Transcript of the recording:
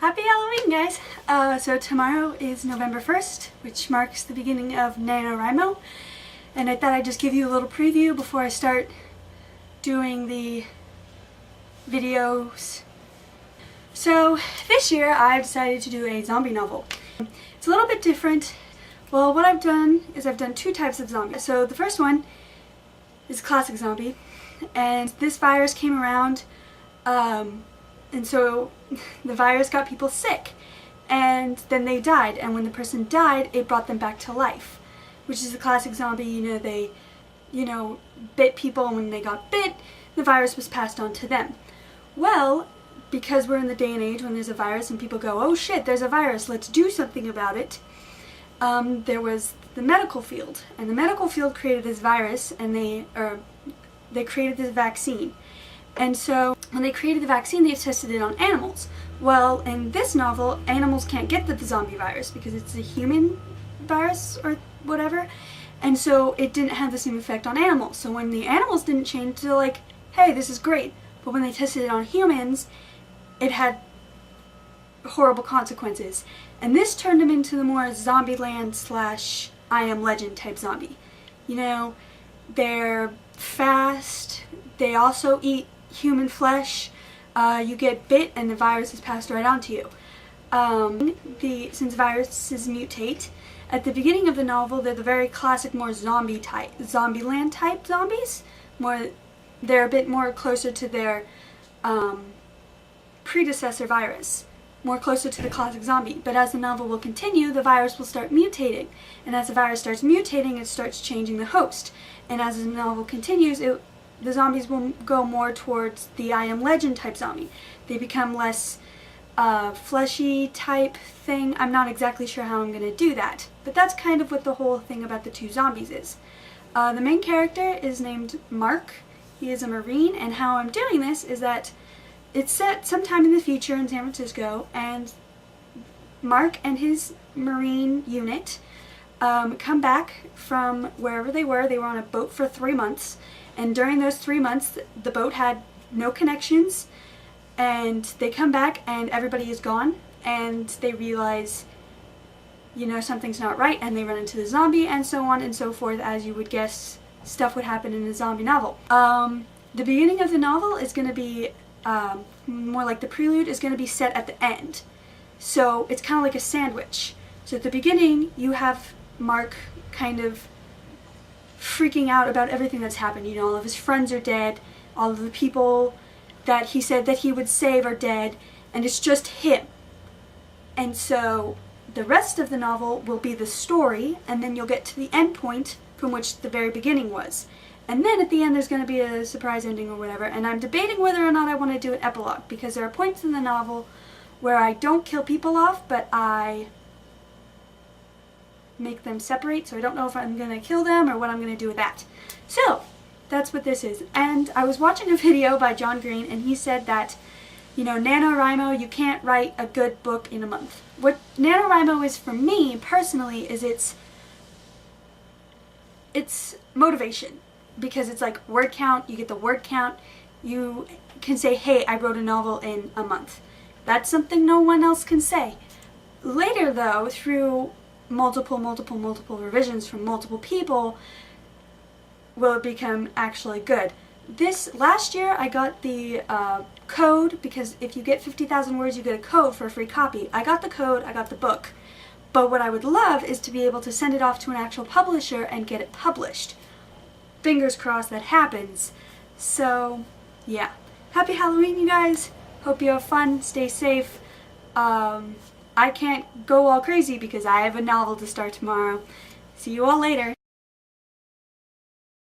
Happy Halloween, guys! So tomorrow is November 1st, which marks the beginning of NaNoWriMo, and I thought I'd just give you a little preview before I start doing the videos. So this year I've decided to do a zombie novel. It's a little bit different. Well, what I've done is I've done two types of zombies. So the first one is classic zombie, and this virus came around, and so the virus got people sick, and then they died, and when the person died, it brought them back to life, which is a classic zombie. They bit people, and when they got bit, the virus was passed on to them. Well, because we're in the day and age when there's a virus and people go, oh shit, there's a virus, let's do something about it, there was the medical field, and the medical field created this virus, and they created this vaccine. And so when they created the vaccine, they tested it on animals. Well, in this novel, animals can't get the zombie virus because it's a human virus or whatever, and so it didn't have the same effect on animals. So when the animals didn't change, they're like, hey, this is great. But when they tested it on humans, it had horrible consequences. And this turned them into the more Zombieland / I Am Legend type zombie. They're fast, they also eat human flesh, you get bit and the virus is passed right on to you. Since viruses mutate, at the beginning of the novel they're the very classic, more Zombieland type zombies. They're a bit more closer to their predecessor virus, more closer to the classic zombie. But as the novel will continue, the virus will start mutating, and as the virus starts mutating, it starts changing the host. And as the novel continues, the zombies will go more towards the I Am Legend type zombie. They become less fleshy type thing. I'm not exactly sure how I'm going to do that, but that's kind of what the whole thing about the two zombies is. The main character is named Mark. He is a Marine, and how I'm doing this is that it's set sometime in the future in San Francisco, and Mark and his Marine unit come back from wherever they were. They were on a boat for 3 months, and during those 3 months the boat had no connections, and they come back and everybody is gone, and they realize something's not right, and they run into the zombie, and so on and so forth. As you would guess, stuff would happen in a zombie novel. The beginning of the novel is going to be more like the prelude is going to be set at the end, so it's kind of like a sandwich. So at the beginning you have Mark kind of freaking out about everything that's happened. All of his friends are dead, all of the people that he said that he would save are dead, and it's just him. And so the rest of the novel will be the story, and then you'll get to the end point from which the very beginning was. And then at the end there's going to be a surprise ending or whatever, and I'm debating whether or not I want to do an epilogue, because there are points in the novel where I don't kill people off, but I make them separate, so I don't know if I'm going to kill them or what I'm going to do with that. So that's what this is. And I was watching a video by John Green, and he said that, NaNoWriMo, you can't write a good book in a month. What NaNoWriMo is for me personally is it's motivation, because it's like word count. You get the word count. You can say, hey, I wrote a novel in a month. That's something no one else can say. Later though, through multiple revisions from multiple people, will it become actually good. Last year I got the code, because if you get 50,000 words you get a code for a free copy. I got the code, I got the book. But what I would love is to be able to send it off to an actual publisher and get it published. Fingers crossed that happens. So yeah, happy Halloween, you guys. Hope you have fun, stay safe. I can't go all crazy because I have a novel to start tomorrow. See you all later.